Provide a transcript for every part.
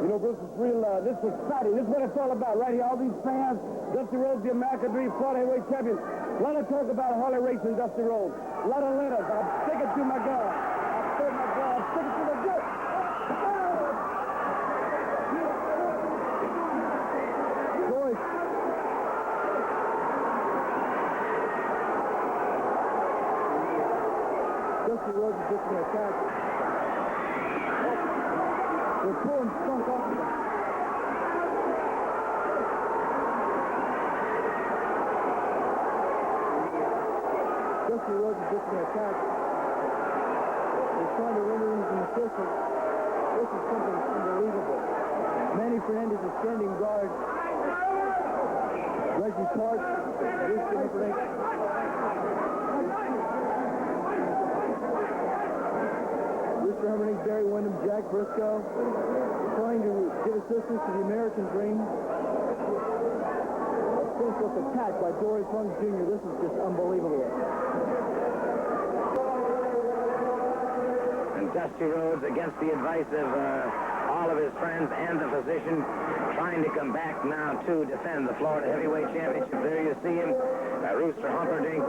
You know, Bruce, it's real, this is exciting. This is what it's all about, right here. All these fans, Dusty Rhodes, the American Dream, Florida heavyweight champion. A lot of talk about Harley racing Dusty Rhodes. A lot of letters. I'm sticking to my gun. I'm sticking my gun. I'm sticking to the gun. Boys. Dusty Rhodes is just going to attack. They're pulling Funk off of him. Dusty Rhodes is just going to attack. They're trying to render him from the circle. This is something unbelievable. Manny Fernandez is standing guard. Reggie Clark, Rooster Humperdink. Rooster Humperdink, Barry Windham, Jack Briscoe, trying to give assistance to the American Dream. A senseless attack by Dory Funk Jr. This is just unbelievable. And Dusty Rhodes, against the advice of all of his friends and the physician, trying to come back now to defend the Florida Heavyweight Championship. There you see him. Rooster Humperdink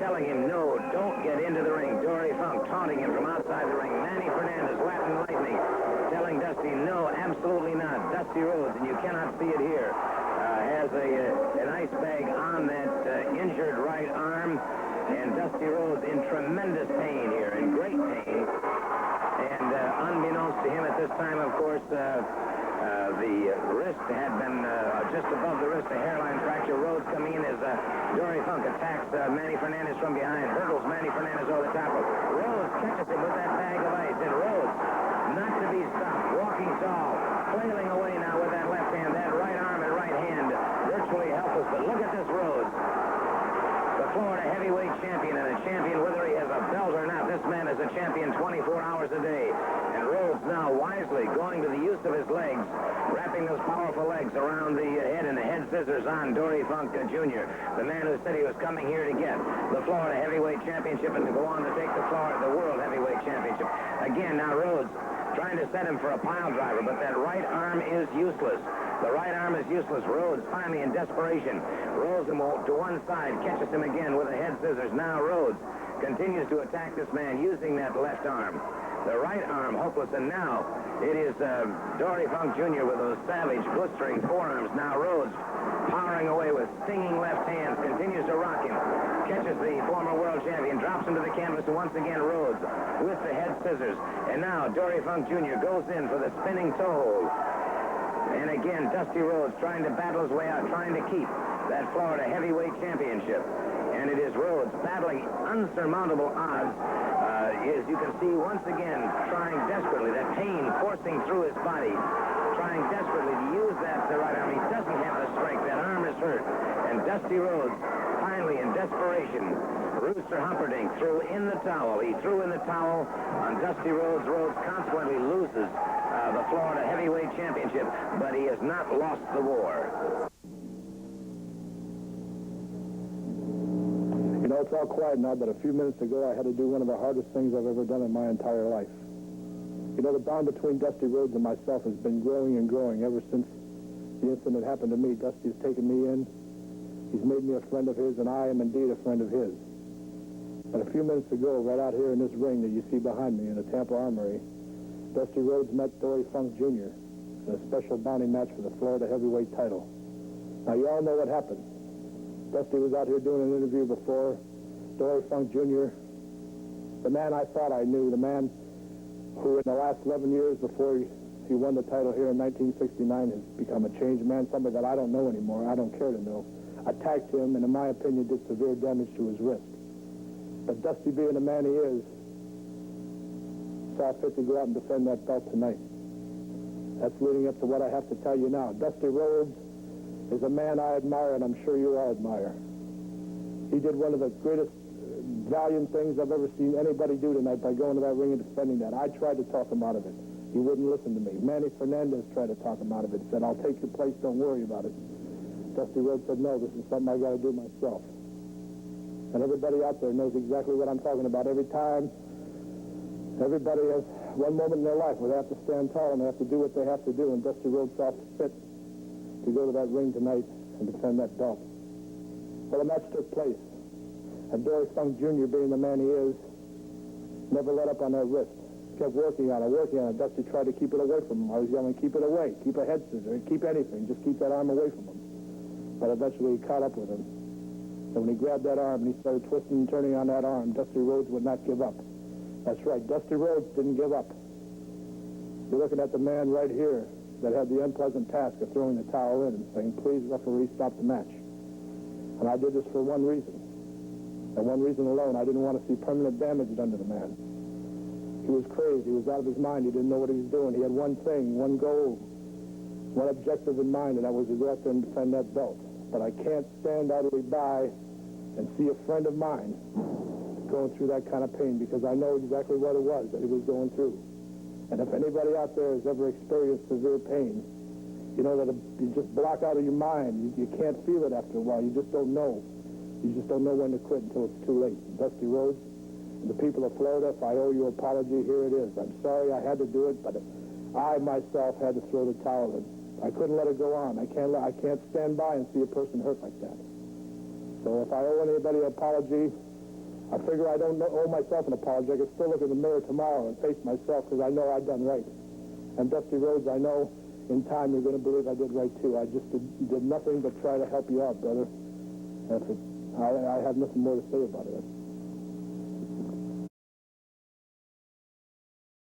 telling him, no, don't get into the ring. Dory Funk taunting him from outside the ring. Manny Fernandez, Latin Lightning, telling Dusty, no, absolutely not. Dusty Rhodes, and you cannot see it here, has an ice bag on that injured right arm. And Dusty Rhodes in tremendous pain here, in great pain. And unbeknownst to him at this time, of course, the wrist had been just above the wrist, a hairline fracture. Rhodes coming in as Dory Funk attacks Manny Fernandez from behind, hurdles Manny Fernandez over the top of. Rhodes catches him with that bag of ice, and Rhodes, not to be stopped, walking tall, flailing away now with that left hand, that right arm and right hand, virtually helpless. But look at this Rhodes. The Florida heavyweight champion, and a champion whether he has a belt or not. This man is a champion 24 hours a day. And Rhodes now wisely going to the use of his legs, wrapping those powerful legs around the head and the head scissors on Dory Funk Jr., the man who said he was coming here to get the Florida heavyweight championship and to go on to take the world heavyweight championship. Again, now Rhodes trying to set him for a pile driver, but that right arm is useless. The right arm is useless. Rhodes finally in desperation rolls him to one side, catches him again with the head scissors. Now Rhodes continues to attack this man using that left arm. The right arm hopeless, and now it is Dory Funk Jr. with those savage, blistering forearms. Now Rhodes powering away with stinging left hands, continues to rock him, catches the former world champion, drops him to the canvas, and once again Rhodes with the head scissors. And now Dory Funk Jr. goes in for the spinning toe hold. And again, Dusty Rhodes trying to battle his way out, trying to keep that Florida heavyweight championship. And it is Rhodes battling unsurmountable odds. As you can see, once again, trying desperately, that pain coursing through his body, trying desperately to use that right arm. He doesn't have the strength. That arm is hurt. And Dusty Rhodes, finally in desperation, Rooster Humperdink threw in the towel. He threw in the towel on Dusty Rhodes. Rhodes consequently loses the Florida Heavyweight Championship, but he has not lost the war. You know, it's all quiet now, but a few minutes ago I had to do one of the hardest things I've ever done in my entire life. You know, the bond between Dusty Rhodes and myself has been growing and growing ever since the incident happened to me. Dusty's taken me in. He's made me a friend of his, and I am indeed a friend of his. But a few minutes ago, right out here in this ring that you see behind me in the Tampa Armory, Dusty Rhodes met Dory Funk Jr. in a special bounty match for the Florida heavyweight title. Now, you all know what happened. Dusty was out here doing an interview before. Dory Funk Jr., the man I thought I knew, the man who in the last 11 years before he won the title here in 1969 has become a changed man, somebody that I don't know anymore, I don't care to know, attacked him and, in my opinion, did severe damage to his wrist. But Dusty, being the man he is, saw fit to go out and defend that belt tonight. That's leading up to what I have to tell you now. Dusty Rhodes is a man I admire, and I'm sure you all admire. He did one of the greatest valiant things I've ever seen anybody do tonight by going to that ring and defending that. I tried to talk him out of it. He wouldn't listen to me. Manny Fernandez tried to talk him out of it. He said, I'll take your place, don't worry about it. Dusty Rhodes said, no, this is something I got to do myself. And everybody out there knows exactly what I'm talking about. Every time everybody has one moment in their life where they have to stand tall and they have to do what they have to do, and Dusty Rhodes saw fit to go to that ring tonight and defend that belt. Well, the match took place, and Dory Funk Jr., being the man he is, never let up on that wrist. Kept working on it. Dusty tried to keep it away from him. I was yelling, keep it away, keep a head scissor, keep anything, just keep that arm away from him. But eventually he caught up with him. And when he grabbed that arm and he started twisting and turning on that arm, Dusty Rhodes would not give up. That's right, Dusty Rhodes didn't give up. You're looking at the man right here that had the unpleasant task of throwing the towel in and saying, please, referee, stop the match. And I did this for one reason. And one reason alone, I didn't want to see permanent damage done to the man. He was crazy. He was out of his mind. He didn't know what he was doing. He had one thing, one goal, one objective in mind, and that was to go out there and defend that belt. But I can't stand idly by and see a friend of mine going through that kind of pain, because I know exactly what it was that he was going through. And if anybody out there has ever experienced severe pain, you know that you just block out of your mind. You can't feel it after a while. You just don't know. You just don't know when to quit until it's too late. Dusty Rhodes, the people of Florida, if I owe you an apology, here it is. I'm sorry I had to do it, but I myself had to throw the towel in. I couldn't let it go on. I can't stand by and see a person hurt like that. So if I owe anybody an apology, I figure I don't owe myself an apology. I can still look in the mirror tomorrow and face myself, because I know I've done right. And Dusty Rhodes, I know in time you're going to believe I did right too. I just did nothing but try to help you out, brother. I have nothing more to say about it.